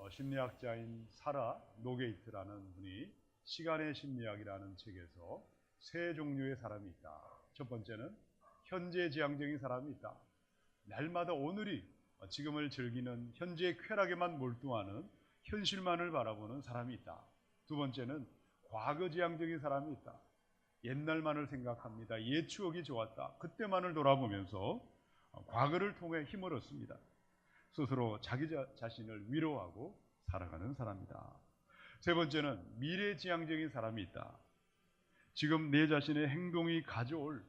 심리학자인 사라 노게이트라는 분이 시간의 심리학이라는 책에서 세 종류의 사람이 있다. 첫 번째는 현재지향적인 사람이 있다. 날마다 오늘이 지금을 즐기는 현재의 쾌락에만 몰두하는 현실만을 바라보는 사람이 있다. 두 번째는 과거지향적인 사람이 있다. 옛날만을 생각합니다. 옛 추억이 좋았다. 그때만을 돌아보면서 과거를 통해 힘을 얻습니다. 스스로 자기 자신을 위로하고 살아가는 사람이다. 세 번째는 미래지향적인 사람이 있다. 지금 내 자신의 행동이 가져올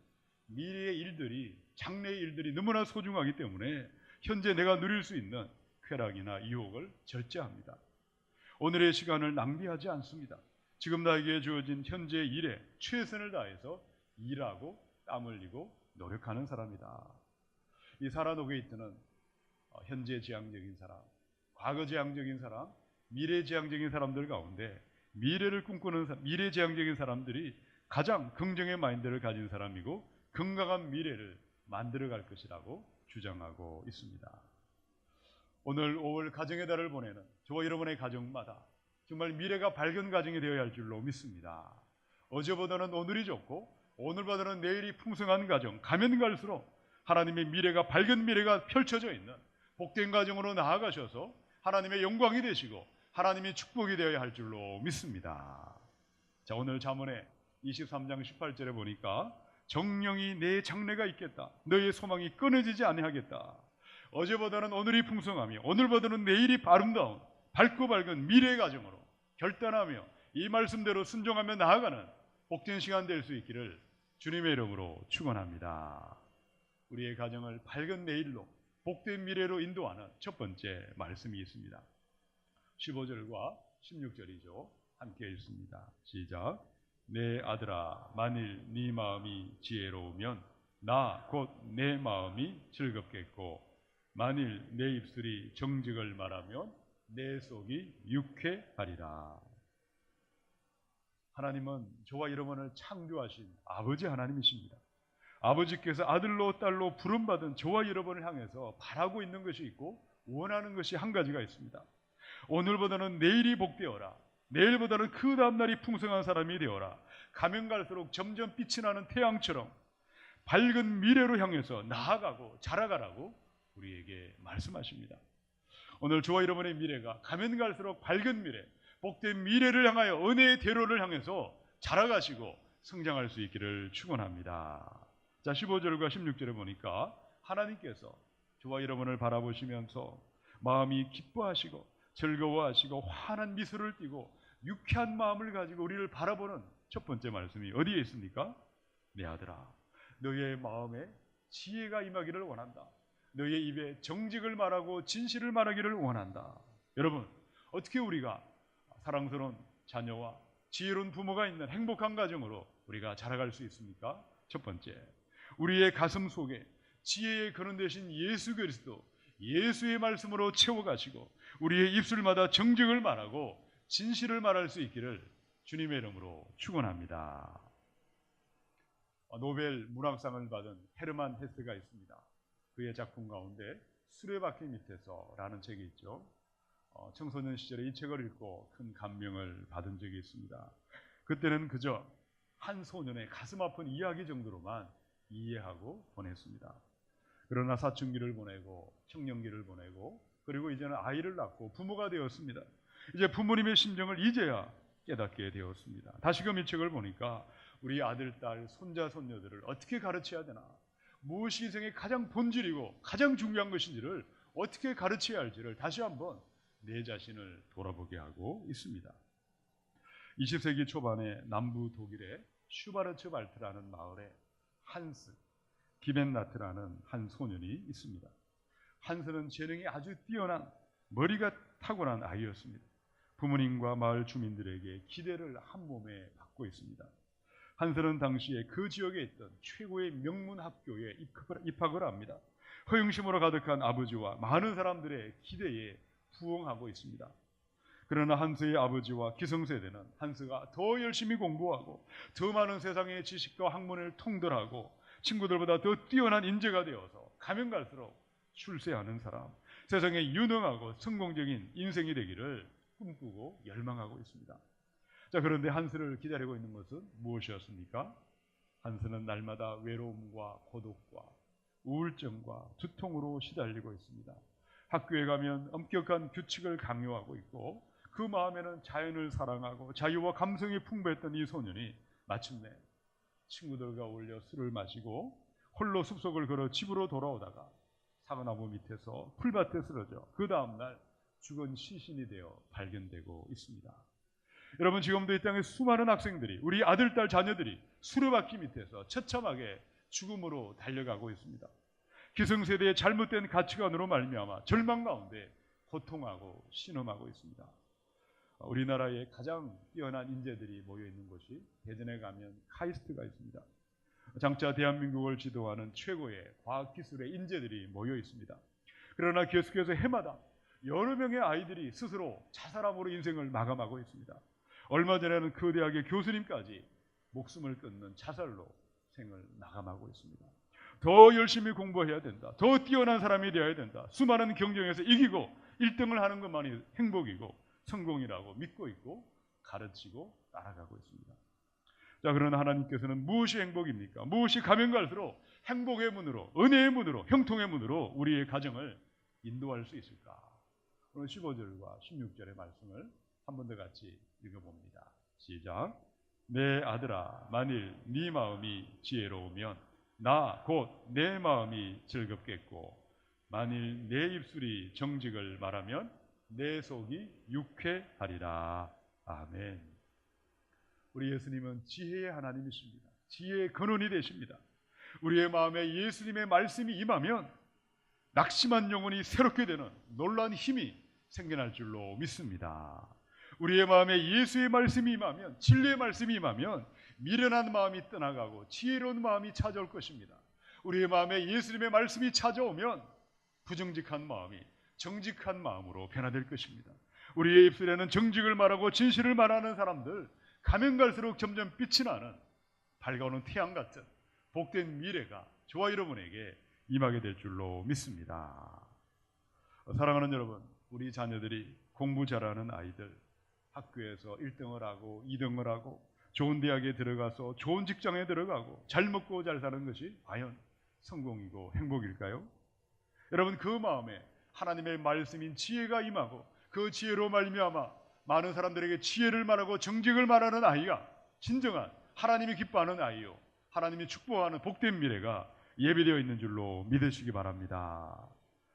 미래의 일들이, 장래의 일들이 너무나 소중하기 때문에 현재 내가 누릴 수 있는 쾌락이나 유혹을 절제합니다. 오늘의 시간을 낭비하지 않습니다. 지금 나에게 주어진 현재의 일에 최선을 다해서 일하고 땀 흘리고 노력하는 사람이다. 이 사라 노게이트는 현재지향적인 사람, 과거지향적인 사람, 미래지향적인 사람들 가운데 미래를 꿈꾸는 미래지향적인 사람들이 가장 긍정의 마인드를 가진 사람이고 건강한 미래를 만들어갈 것이라고 주장하고 있습니다. 오늘 5월 가정의 달을 보내는 저와 여러분의 가정마다 정말 미래가 밝은 가정이 되어야 할 줄로 믿습니다. 어제보다는 오늘이 좋고 오늘보다는 내일이 풍성한 가정, 가면 갈수록 하나님의 미래가, 밝은 미래가 펼쳐져 있는 복된 가정으로 나아가셔서 하나님의 영광이 되시고 하나님의 축복이 되어야 할 줄로 믿습니다. 자, 오늘 잠언의 23장 18절에 보니까 정령이 내 장래가 있겠다. 너의 소망이 끊어지지 아니하겠다. 어제보다는 오늘이 풍성하며 오늘보다는 내일이 아름다운 밝고 밝은 미래의 가정으로 결단하며 이 말씀대로 순종하며 나아가는 복된 시간 될 수 있기를 주님의 이름으로 축원합니다. 우리의 가정을 밝은 내일로 복된 미래로 인도하는 첫 번째 말씀이 있습니다. 15절과 16절이죠. 함께 읽습니다. 시작. 내 아들아, 만일 네 마음이 지혜로우면 나 곧 내 마음이 즐겁겠고 만일 내 입술이 정직을 말하면 내 속이 유쾌하리라. 하나님은 저와 여러분을 창조하신 아버지 하나님이십니다. 아버지께서 아들로 딸로 부름받은 저와 여러분을 향해서 바라고 있는 것이 있고 원하는 것이 한 가지가 있습니다. 오늘보다는 내일이 복되어라. 내일보다는 그 다음날이 풍성한 사람이 되어라. 가면 갈수록 점점 빛이 나는 태양처럼 밝은 미래로 향해서 나아가고 자라가라고 우리에게 말씀하십니다. 오늘 저와 여러분의 미래가 가면 갈수록 밝은 미래, 복된 미래를 향하여 은혜의 대로를 향해서 자라가시고 성장할 수 있기를 축원합니다. 자, 15절과 16절에 보니까 하나님께서 저와 여러분을 바라보시면서 마음이 기뻐하시고 즐거워하시고 환한 미소를 띠고 유쾌한 마음을 가지고 우리를 바라보는 첫 번째 말씀이 어디에 있습니까? 내 아들아, 너의 마음에 지혜가 임하기를 원한다. 너의 입에 정직을 말하고 진실을 말하기를 원한다. 여러분, 어떻게 우리가 사랑스러운 자녀와 지혜로운 부모가 있는 행복한 가정으로 우리가 자라갈 수 있습니까? 첫 번째, 우리의 가슴 속에 지혜의 근원 되신 예수 그리스도, 예수의 말씀으로 채워가시고 우리의 입술마다 정직을 말하고 진실을 말할 수 있기를 주님의 이름으로 축원합니다. 노벨 문학상을 받은 헤르만 헤세가 있습니다. 그의 작품 가운데 수레바퀴 밑에서 라는 책이 있죠. 청소년 시절에 이 책을 읽고 큰 감명을 받은 적이 있습니다. 그때는 그저 한 소년의 가슴 아픈 이야기 정도로만 이해하고 보냈습니다. 그러나 사춘기를 보내고 청년기를 보내고 그리고 이제는 아이를 낳고 부모가 되었습니다. 이제 부모님의 심정을 이제야 깨닫게 되었습니다. 다시금 이 책을 보니까 우리 아들, 딸, 손자, 손녀들을 어떻게 가르쳐야 되나, 무엇이 인생의 가장 본질이고 가장 중요한 것인지를 어떻게 가르쳐야 할지를 다시 한번 내 자신을 돌아보게 하고 있습니다. 20세기 초반에 남부 독일의 슈바르츠발트라는 마을에 한스 기벤나트라는 한 소년이 있습니다. 한스는 재능이 아주 뛰어난, 머리가 탁월한 아이였습니다. 부모님과 마을 주민들에게 기대를 한 몸에 받고 있습니다. 한스는 당시에 그 지역에 있던 최고의 명문 학교에 입학을 합니다. 허영심으로 가득한 아버지와 많은 사람들의 기대에 부응하고 있습니다. 그러나 한스의 아버지와 기성세대는 한스가 더 열심히 공부하고 더 많은 세상의 지식과 학문을 통달하고 친구들보다 더 뛰어난 인재가 되어서 가면 갈수록 출세하는 사람, 세상에 유능하고 성공적인 인생이 되기를 꿈꾸고 열망하고 있습니다. 자, 그런데 한스를 기다리고 있는 것은 무엇이었습니까? 한스는 날마다 외로움과 고독과 우울증과 두통으로 시달리고 있습니다. 학교에 가면 엄격한 규칙을 강요하고 있고 그 마음에는 자연을 사랑하고 자유와 감성이 풍부했던 이 소년이 마침내 친구들과 어울려 술을 마시고 홀로 숲속을 걸어 집으로 돌아오다가 사과나무 밑에서 풀밭에 쓰러져 그 다음날 죽은 시신이 되어 발견되고 있습니다. 여러분, 지금도 이 땅에 수많은 학생들이, 우리 아들, 딸, 자녀들이 수레바퀴 밑에서 처참하게 죽음으로 달려가고 있습니다. 기성세대의 잘못된 가치관으로 말미암아 절망 가운데 고통하고 신음하고 있습니다. 우리나라에 가장 뛰어난 인재들이 모여있는 곳이 대전에 가면 카이스트가 있습니다. 장차 대한민국을 지도하는 최고의 과학기술의 인재들이 모여 있습니다. 그러나 계속해서 해마다 여러 명의 아이들이 스스로 자살함으로 인생을 마감하고 있습니다. 얼마 전에는 그 대학의 교수님까지 목숨을 끊는 자살로 생을 마감하고 있습니다. 더 열심히 공부해야 된다. 더 뛰어난 사람이 되어야 된다. 수많은 경쟁에서 이기고 1등을 하는 것만이 행복이고 성공이라고 믿고 있고 가르치고 따라가고 있습니다. 자, 그러나 하나님께서는 무엇이 행복입니까? 무엇이 가면 갈수록 행복의 문으로, 은혜의 문으로, 형통의 문으로 우리의 가정을 인도할 수 있을까? 오늘 15절과 16절의 말씀을 한 번 더 같이 읽어봅니다. 시작. 내 아들아, 만일 네 마음이 지혜로우면 나 곧 내 마음이 즐겁겠고, 만일 내 입술이 정직을 말하면 내 속이 유쾌하리라. 아멘. 우리 예수님은 지혜의 하나님이십니다. 지혜의 근원이 되십니다. 우리의 마음에 예수님의 말씀이 임하면 낙심한 영혼이 새롭게 되는 놀라운 힘이 생겨날 줄로 믿습니다. 우리의 마음에 예수의 말씀이 임하면, 진리의 말씀이 임하면 미련한 마음이 떠나가고 지혜로운 마음이 찾아올 것입니다. 우리의 마음에 예수님의 말씀이 찾아오면 부정직한 마음이 정직한 마음으로 변화될 것입니다. 우리의 입술에는 정직을 말하고 진실을 말하는 사람들, 가면 갈수록 점점 빛이 나는 밝아오는 태양 같은 복된 미래가 저와 여러분에게 임하게 될 줄로 믿습니다. 사랑하는 여러분, 우리 자녀들이 공부 잘하는 아이들, 학교에서 1등을 하고 2등을 하고 좋은 대학에 들어가서 좋은 직장에 들어가고 잘 먹고 잘 사는 것이 과연 성공이고 행복일까요? 여러분, 그 마음에 하나님의 말씀인 지혜가 임하고 그 지혜로 말미암아 많은 사람들에게 지혜를 말하고 정직을 말하는 아이가 진정한 하나님이 기뻐하는 아이요, 하나님이 축복하는 복된 미래가 예비되어 있는 줄로 믿으시기 바랍니다.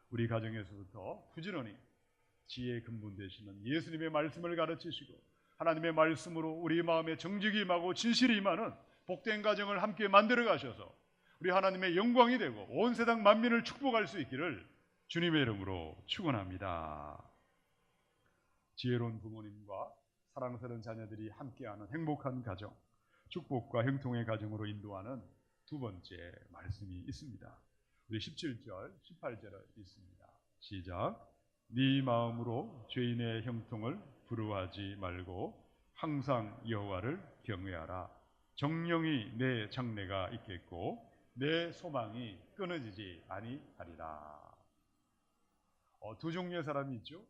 우리 가정에서부터 부지런히 지혜의 근본 되시는 예수님의 말씀을 가르치시고 하나님의 말씀으로 우리 마음에 정직이 임하고 진실이 임하는 복된 가정을 함께 만들어 가셔서 우리 하나님의 영광이 되고 온 세상 만민을 축복할 수 있기를 주님의 이름으로 축원합니다. 지혜로운 부모님과 사랑스러운 자녀들이 함께하는 행복한 가정, 축복과 형통의 가정으로 인도하는 두 번째 말씀이 있습니다. 우리 17절, 18절을 읽습니다. 시작. 네 마음으로 죄인의 형통을 부러워하지 말고 항상 여호와를 경외하라. 정령이 내 장래가 있겠고 내 소망이 끊어지지 아니하리라. 두 종류의 사람이 있죠.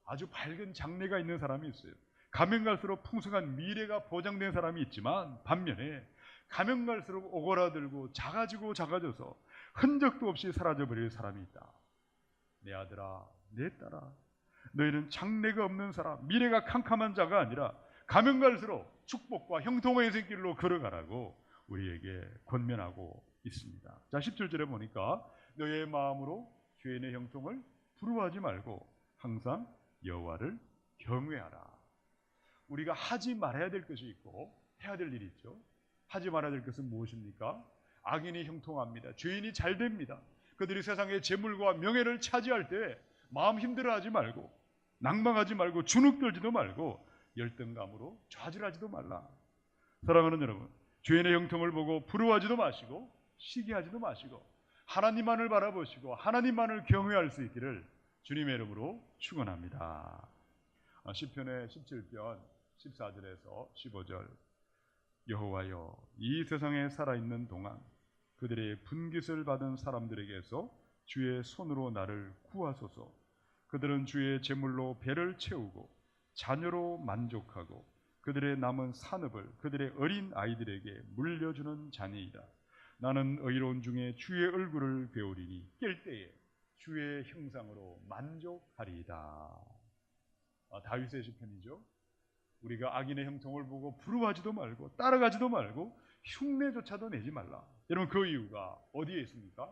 아주 밝은 장래가 있는 사람이 있어요. 가면 갈수록 풍성한 미래가 보장된 사람이 있지만 반면에 가면 갈수록 오그라들고 작아져서 흔적도 없이 사라져버릴 사람이 있다. 내 아들아, 내 딸아, 너희는 장래가 없는 사람, 미래가 캄캄한 자가 아니라 가면 갈수록 축복과 형통의 인생길로 걸어가라고 우리에게 권면하고 있습니다. 자, 17절에 보니까 너희의 마음으로 죄인의 형통을 부러워하지 말고 항상 여호와를 경외하라. 우리가 하지 말아야 될 것이 있고 해야 될 일이 있죠. 하지 말아야 될 것은 무엇입니까? 악인이 형통합니다. 죄인이 잘 됩니다. 그들이 세상의 재물과 명예를 차지할 때 마음 힘들어하지 말고 낭망하지 말고 주눅들지도 말고 열등감으로 좌절하지도 말라. 사랑하는 여러분, 죄인의 형통을 보고 부러워하지도 마시고 시기하지도 마시고 하나님만을 바라보시고 하나님만을 경외할 수 있기를 주님의 이름으로 축원합니다. 시편의 17편 14절에서 15절. 여호와여, 이 세상에 살아있는 동안 그들의 분깃을 받은 사람들에게서 주의 손으로 나를 구하소서. 그들은 주의 제물로 배를 채우고 자녀로 만족하고 그들의 남은 산업을 그들의 어린 아이들에게 물려주는 자니이다. 나는 의로운 중에 주의 얼굴을 배우리니 깰 때에 주의 형상으로 만족하리이다. 다윗의 시편이죠. 우리가 악인의 형통을 보고 부러워하지도 말고 따라가지도 말고 흉내조차도 내지 말라. 여러분, 그 이유가 어디에 있습니까?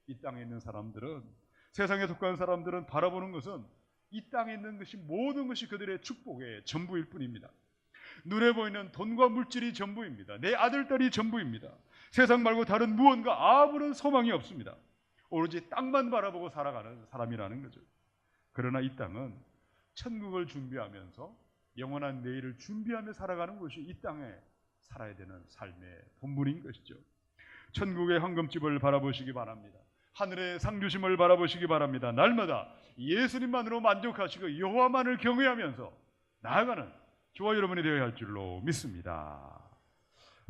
이 땅에 있는 사람들은, 세상에 속한 사람들은 바라보는 것은 이 땅에 있는 것이, 모든 것이 그들의 축복의 전부일 뿐입니다. 눈에 보이는 돈과 물질이 전부입니다. 내 아들, 딸이 전부입니다. 세상 말고 다른 무언가 아무런 소망이 없습니다. 오로지 땅만 바라보고 살아가는 사람이라는 거죠. 그러나 이 땅은 천국을 준비하면서 영원한 내일을 준비하며 살아가는 것이 이 땅에 살아야 되는 삶의 본분인 것이죠. 천국의 황금집을 바라보시기 바랍니다. 하늘의 상주심을 바라보시기 바랍니다. 날마다 예수님만으로 만족하시고 여호와만을 경외하면서 나아가는 저와 여러분이 되어야 할 줄로 믿습니다.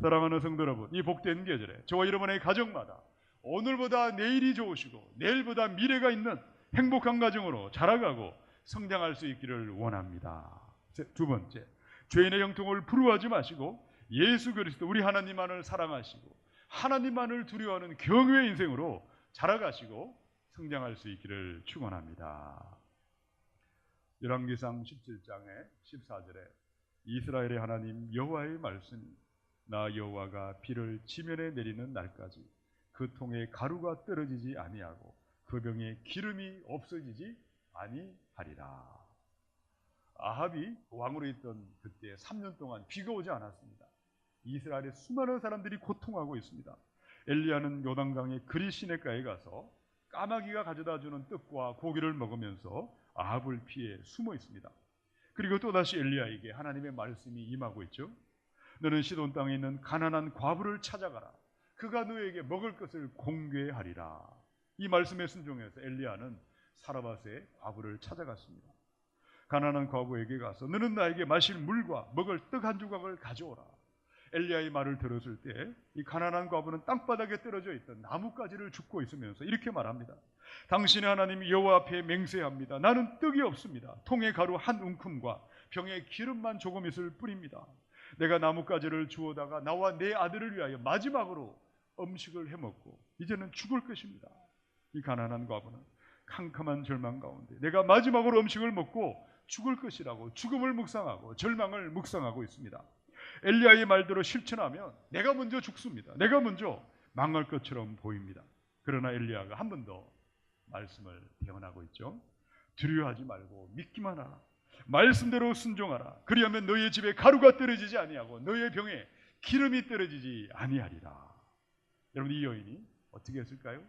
사랑하는 성도 여러분, 이 복된 계절에 저와 여러분의 가정마다 오늘보다 내일이 좋으시고 내일보다 미래가 있는 행복한 가정으로 자라가고 성장할 수 있기를 원합니다. 두 번째, 죄인의 형통을 부러워하지 마시고 예수 그리스도 우리 하나님만을 사랑하시고 하나님만을 두려워하는 경외의 인생으로 자라가시고 성장할 수 있기를 축원합니다. 열왕기상 17장의 14절에 이스라엘의 하나님 여호와의 말씀이 나 여호와가 비를 지면에 내리는 날까지 그 통에 가루가 떨어지지 아니하고 그 병에 기름이 없어지지 아니하리라. 아합이 왕으로 있던 그때 3년 동안 비가 오지 않았습니다. 이스라엘의 수많은 사람들이 고통하고 있습니다. 엘리야는 요단강의 그리 시내가에 가서 까마귀가 가져다주는 떡과 고기를 먹으면서 아합을 피해 숨어 있습니다. 그리고 또다시 엘리야에게 하나님의 말씀이 임하고 있죠. 너는 시돈 땅에 있는 가난한 과부를 찾아가라. 그가 너에게 먹을 것을 공개하리라. 이 말씀에 순종해서 엘리야는 사라밧의 과부를 찾아갔습니다. 가난한 과부에게 가서 너는 나에게 마실 물과 먹을 떡 한 조각을 가져오라. 엘리야의 말을 들었을 때 이 가난한 과부는 땅바닥에 떨어져 있던 나뭇가지를 줍고 있으면서 이렇게 말합니다. 당신의 하나님 여호와 앞에 맹세합니다. 나는 떡이 없습니다. 통에 가루 한 움큼과 병에 기름만 조금 있을 뿐입니다. 내가 나뭇가지를 주워다가 나와 내 아들을 위하여 마지막으로 음식을 해먹고 이제는 죽을 것입니다. 이 가난한 과부는 캄캄한 절망 가운데 내가 마지막으로 음식을 먹고 죽을 것이라고 죽음을 묵상하고 절망을 묵상하고 있습니다. 엘리야의 말대로 실천하면 내가 먼저 죽습니다. 내가 먼저 망할 것처럼 보입니다. 그러나 엘리야가 한 번 더 말씀을 대언하고 있죠. 두려워하지 말고 믿기만 하라. 말씀대로 순종하라. 그리하면 너희의 집에 가루가 떨어지지 아니하고 너희의 병에 기름이 떨어지지 아니하리라. 여러분, 이 여인이 어떻게 했을까요?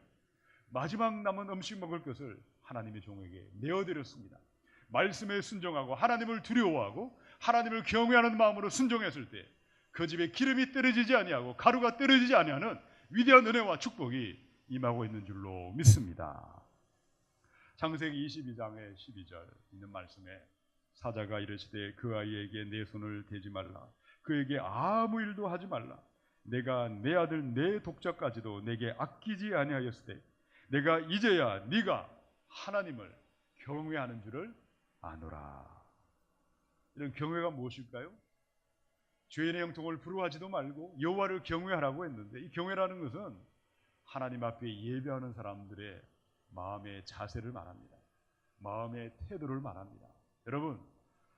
마지막 남은 음식 먹을 것을 하나님의 종에게 내어드렸습니다. 말씀에 순종하고 하나님을 두려워하고 하나님을 경외하는 마음으로 순종했을 때 그 집에 기름이 떨어지지 아니하고 가루가 떨어지지 아니하는 위대한 은혜와 축복이 임하고 있는 줄로 믿습니다. 창세기 22장의 12절 있는 말씀에 사자가 이르시되 그 아이에게 내 손을 대지 말라. 그에게 아무 일도 하지 말라. 내가 내 아들 내 독자까지도 내게 아끼지 아니하였을 때 내가 이제야 네가 하나님을 경외하는 줄을 아노라. 이런 경외가 무엇일까요? 죄인의 형통을 부러워하지도 말고 여호와를 경외하라고 했는데 이 경외라는 것은 하나님 앞에 예배하는 사람들의 마음의 자세를 말합니다. 마음의 태도를 말합니다. 여러분,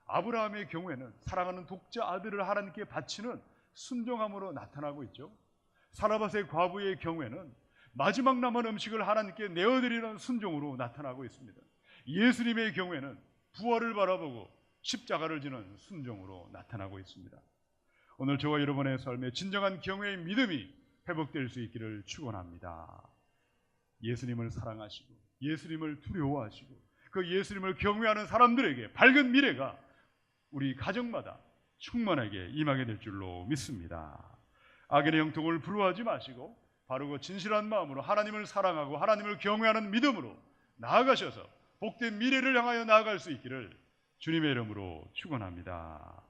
아브라함의 경외는 사랑하는 독자 아들을 하나님께 바치는 순종함으로 나타나고 있죠. 사라밧의 과부의 경외는 마지막 남은 음식을 하나님께 내어드리는 순종으로 나타나고 있습니다. 예수님의 경외는 부활을 바라보고 십자가를 지는 순종으로 나타나고 있습니다. 오늘 저와 여러분의 삶에 진정한 경외의 믿음이 회복될 수 있기를 축원합니다. 예수님을 사랑하시고 예수님을 두려워하시고 그 예수님을 경외하는 사람들에게 밝은 미래가 우리 가정마다 충만하게 임하게 될 줄로 믿습니다. 악인의 형통을 부러워하지 마시고 바르고 진실한 마음으로 하나님을 사랑하고 하나님을 경외하는 믿음으로 나아가셔서 복된 미래를 향하여 나아갈 수 있기를 주님의 이름으로 축원합니다.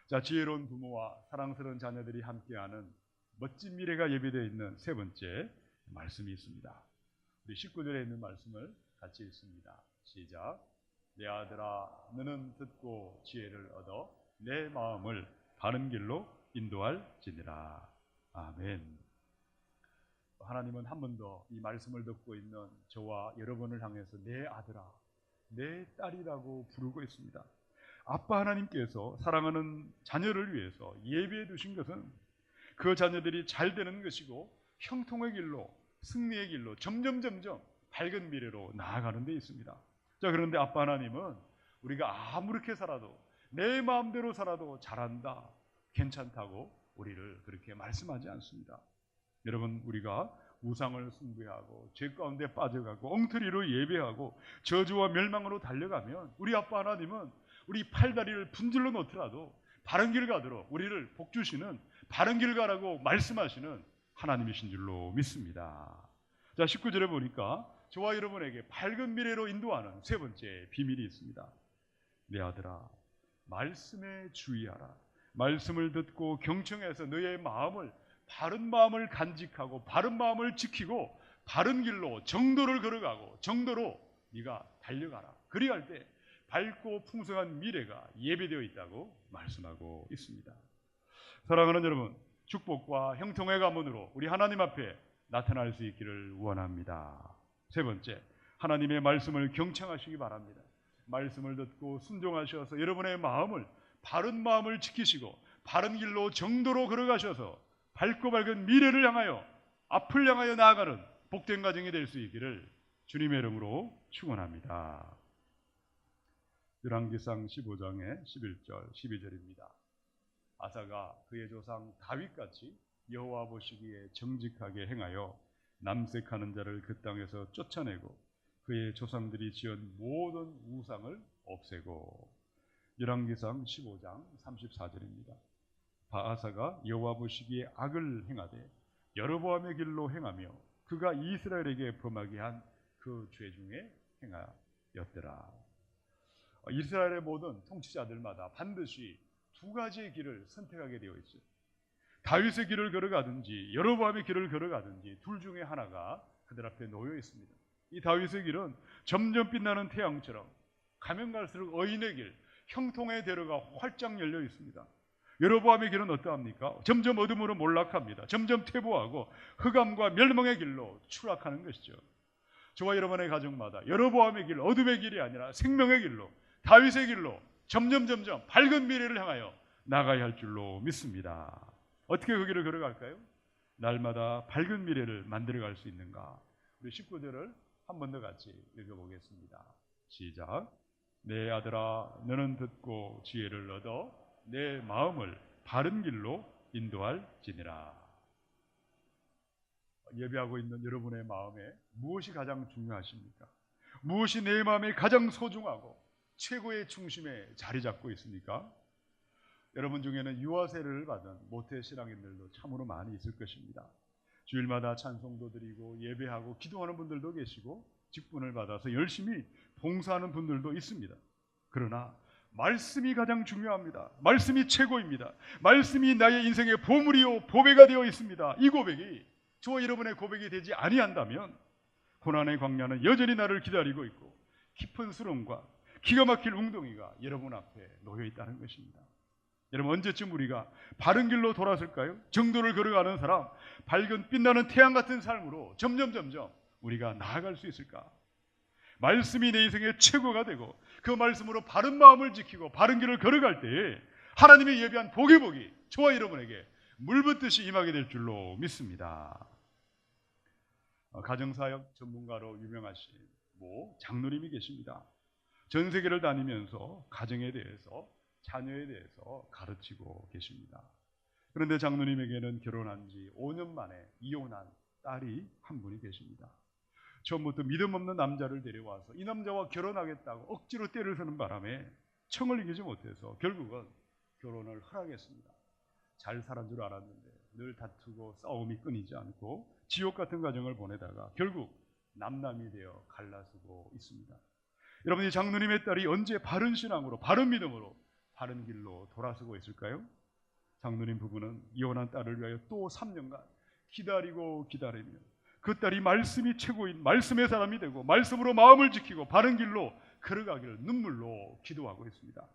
자, 지혜로운 부모와 사랑스러운 자녀들이 함께하는 멋진 미래가 예비되어 있는 세 번째 말씀이 있습니다. 우리 19절에 있는 말씀을 같이 읽습니다. 시작. 내 아들아, 너는 듣고 지혜를 얻어 내 마음을 바른 길로 인도할지니라. 아멘. 하나님은 한 번 더 이 말씀을 듣고 있는 저와 여러분을 향해서 내 아들아, 내 딸이라고 부르고 있습니다. 아빠 하나님께서 사랑하는 자녀를 위해서 예비해 두신 것은 그 자녀들이 잘 되는 것이고 형통의 길로, 승리의 길로 점점 밝은 미래로 나아가는 데 있습니다. 자, 그런데 아빠 하나님은 우리가 아무렇게 살아도, 내 마음대로 살아도 잘한다, 괜찮다고 우리를 그렇게 말씀하지 않습니다. 여러분, 우리가 우상을 숭배하고 죄 가운데 빠져가고 엉터리로 예배하고 저주와 멸망으로 달려가면 우리 아빠 하나님은 우리 팔다리를 분질러 놓더라도 바른 길 가도록 우리를 복주시는, 바른 길 가라고 말씀하시는 하나님이신 줄로 믿습니다. 자, 19절에 보니까 저와 여러분에게 밝은 미래로 인도하는 세 번째 비밀이 있습니다. 내 아들아, 말씀에 주의하라. 말씀을 듣고 경청해서 너의 마음을, 바른 마음을 간직하고 바른 마음을 지키고 바른 길로 정도를 걸어가고 정도로 네가 달려가라. 그리할 때 밝고 풍성한 미래가 예배되어 있다고 말씀하고 있습니다. 사랑하는 여러분, 축복과 형통의 가문으로 우리 하나님 앞에 나타날 수 있기를 원합니다. 세 번째, 하나님의 말씀을 경청하시기 바랍니다. 말씀을 듣고 순종하셔서 여러분의 마음을, 바른 마음을 지키시고 바른 길로 정도로 걸어가셔서 밝고 밝은 미래를 향하여, 앞을 향하여 나아가는 복된 가정이 될 수 있기를 주님의 이름으로 축원합니다. 열왕기상 15장의 11절 12절입니다. 아사가 그의 조상 다윗같이 여호와 보시기에 정직하게 행하여 남색하는 자를 그 땅에서 쫓아내고 그의 조상들이 지은 모든 우상을 없애고. 열왕기상 15장 34절입니다. 바아사가 여호와 보시기에 악을 행하되 여로보암의 길로 행하며 그가 이스라엘에게 범하게 한 그 죄 중에 행하였더라. 이스라엘의 모든 통치자들마다 반드시 두 가지의 길을 선택하게 되어 있어요. 다윗의 길을 걸어가든지 여로보암의 길을 걸어가든지 둘 중에 하나가 그들 앞에 놓여 있습니다. 이 다윗의 길은 점점 빛나는 태양처럼 가면 갈수록 의인의 길, 형통의 대로가 활짝 열려 있습니다. 여로보암의 길은 어떠합니까? 점점 어둠으로 몰락합니다. 점점 퇴보하고 흑암과 멸망의 길로 추락하는 것이죠. 저와 여러분의 가정마다 여로보암의 길, 어둠의 길이 아니라 생명의 길로, 다윗의 길로 점점 밝은 미래를 향하여 나가야 할 줄로 믿습니다. 어떻게 그 길을 걸어갈까요? 날마다 밝은 미래를 만들어갈 수 있는가? 우리 19절을 한 번 더 같이 읽어보겠습니다. 시작. 내 아들아, 너는 듣고 지혜를 얻어 내 마음을 바른 길로 인도할지니라. 예배하고 있는 여러분의 마음에 무엇이 가장 중요하십니까? 무엇이 내 마음에 가장 소중하고 최고의 중심에 자리 잡고 있습니까? 여러분 중에는 유아세를 받은 모태 신앙인들도 참으로 많이 있을 것입니다. 주일마다 찬송도 드리고 예배하고 기도하는 분들도 계시고 직분을 받아서 열심히 봉사하는 분들도 있습니다. 그러나 말씀이 가장 중요합니다. 말씀이 최고입니다. 말씀이 나의 인생의 보물이요 보배가 되어 있습니다. 이 고백이 저와 여러분의 고백이 되지 아니한다면 고난의 광야는 여전히 나를 기다리고 있고 깊은 수렁과 기가 막힐 웅덩이가 여러분 앞에 놓여 있다는 것입니다. 여러분, 언제쯤 우리가 바른 길로 돌아설까요? 정도를 걸어가는 사람, 밝은 빛나는 태양 같은 삶으로 점점 우리가 나아갈 수 있을까? 말씀이 내 인생의 최고가 되고 그 말씀으로 바른 마음을 지키고 바른 길을 걸어갈 때에 하나님이 예비한 복이 저와 여러분에게 물붓듯이 임하게 될 줄로 믿습니다. 가정사역 전문가로 유명하신 모 장로님이 계십니다. 전 세계를 다니면서 가정에 대해서, 자녀에 대해서 가르치고 계십니다. 그런데 장로님에게는 결혼한 지 5년 만에 이혼한 딸이 한 분이 계십니다. 처음부터 믿음 없는 남자를 데려와서 이 남자와 결혼하겠다고 억지로 때를 서는 바람에 청을 이기지 못해서 결국은 결혼을 허락했습니다. 잘 살은 줄 알았는데 늘 다투고 싸움이 끊이지 않고 지옥 같은 가정을 보내다가 결국 남남이 되어 갈라서고 있습니다. 여러분, 이 장로님의 딸이 언제 바른 신앙으로, 바른 믿음으로, 바른 길로 돌아서고 있을까요? 장로님 부부는 이혼한 딸을 위하여 또 3년간 기다리며 그 딸이 말씀이 최고인 말씀의 사람이 되고 말씀으로 마음을 지키고 바른 길로 걸어가기를 눈물로 기도하고 있습니다.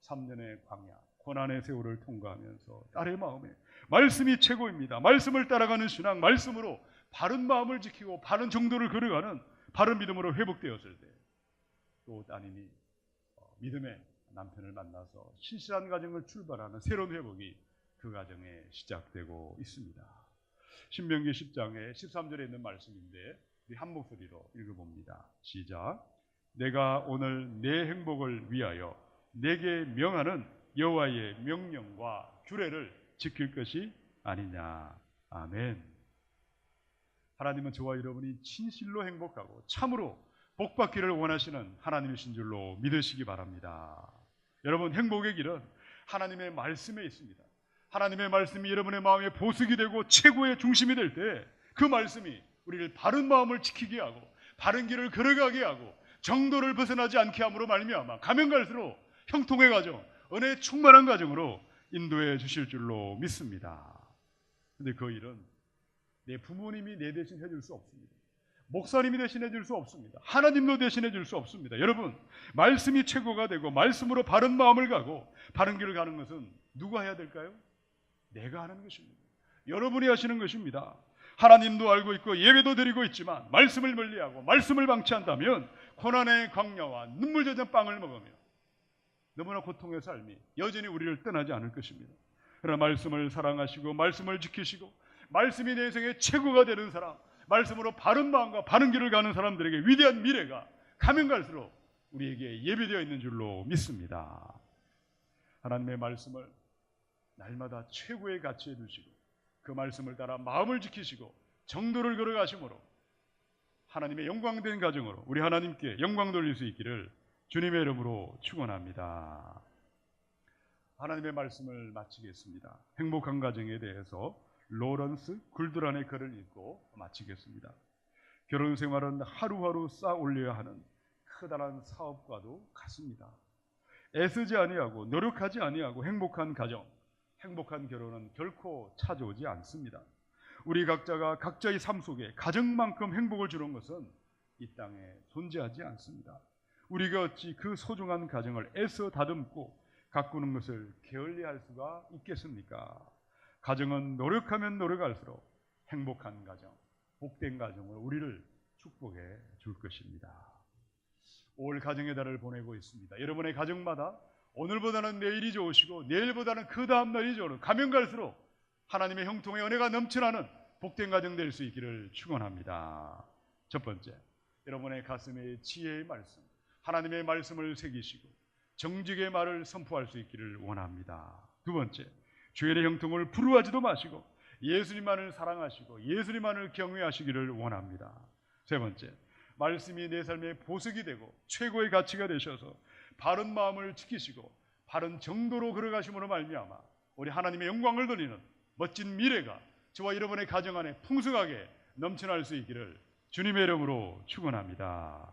3년의 광야, 고난의 세월을 통과하면서 딸의 마음에 말씀이 최고입니다. 말씀을 따라가는 신앙, 말씀으로 바른 마음을 지키고 바른 정도를 걸어가는 바른 믿음으로 회복되었을 때 또 따님이 믿음의 남편을 만나서 신실한 가정을 출발하는 새로운 회복이 그 가정에 시작되고 있습니다. 신명기 10장의 13절에 있는 말씀인데 우리 한 목소리로 읽어봅니다. 시작. 내가 오늘 내 행복을 위하여 내게 명하는 여호와의 명령과 규례를 지킬 것이 아니냐. 아멘. 하나님은 저와 여러분이 진실로 행복하고 참으로 복받기를 원하시는 하나님이신 줄로 믿으시기 바랍니다. 여러분, 행복의 길은 하나님의 말씀에 있습니다. 하나님의 말씀이 여러분의 마음에 보석이 되고 최고의 중심이 될 때 그 말씀이 우리를 바른 마음을 지키게 하고 바른 길을 걸어가게 하고 정도를 벗어나지 않게 함으로 말미암아 가면 갈수록 형통의 가정, 은혜 충만한 가정으로 인도해 주실 줄로 믿습니다. 그런데 그 일은 내 부모님이 내 대신 해줄 수 없습니다. 목사님이 대신해 줄 수 없습니다. 하나님도 대신해 줄 수 없습니다. 여러분, 말씀이 최고가 되고 말씀으로 바른 마음을 가고 바른 길을 가는 것은 누가 해야 될까요? 내가 하는 것입니다. 여러분이 하시는 것입니다. 하나님도 알고 있고 예배도 드리고 있지만 말씀을 멀리하고 말씀을 방치한다면 고난의 광야와 눈물 젖은 빵을 먹으며 너무나 고통의 삶이 여전히 우리를 떠나지 않을 것입니다. 그러나 말씀을 사랑하시고 말씀을 지키시고 말씀이 내 인생의 최고가 되는 사람, 말씀으로 바른 마음과 바른 길을 가는 사람들에게 위대한 미래가 가면 갈수록 우리에게 예비되어 있는 줄로 믿습니다. 하나님의 말씀을 날마다 최고의 가치에 두시고 그 말씀을 따라 마음을 지키시고 정도를 걸어가심으로 하나님의 영광된 가정으로 우리 하나님께 영광 돌릴 수 있기를 주님의 이름으로 축원합니다. 하나님의 말씀을 마치겠습니다. 행복한 가정에 대해서 로런스 굴드란의 글을 읽고 마치겠습니다. 결혼 생활은 하루하루 쌓아 올려야 하는 커다란 사업과도 같습니다. 애쓰지 아니하고 노력하지 아니하고 행복한 가정, 행복한 결혼은 결코 찾아오지 않습니다. 우리 각자가 각자의 삶 속에 가정만큼 행복을 주는 것은 이 땅에 존재하지 않습니다. 우리가 어찌 그 소중한 가정을 애써 다듬고 가꾸는 것을 게을리할 수가 있겠습니까? 가정은 노력하면 노력할수록 행복한 가정, 복된 가정으로 우리를 축복해 줄 것입니다. 올 가정의 달을 보내고 있습니다. 여러분의 가정마다 오늘보다는 내일이 좋으시고 내일보다는 그 다음 날이 좋은 가면 갈수록 하나님의 형통의 은혜가 넘쳐나는 복된 가정 될 수 있기를 축원합니다. 첫 번째, 여러분의 가슴에 지혜의 말씀, 하나님의 말씀을 새기시고 정직의 말을 선포할 수 있기를 원합니다. 두 번째, 주일의 형통을 부러워하지도 마시고 예수님만을 사랑하시고 예수님만을 경외하시기를 원합니다. 세 번째, 말씀이 내 삶의 보석이 되고 최고의 가치가 되셔서 바른 마음을 지키시고 바른 정도로 걸어가심으로 말미암아 우리 하나님의 영광을 돌리는 멋진 미래가 저와 여러분의 가정 안에 풍성하게 넘쳐날 수 있기를 주님의 이름으로 축원합니다.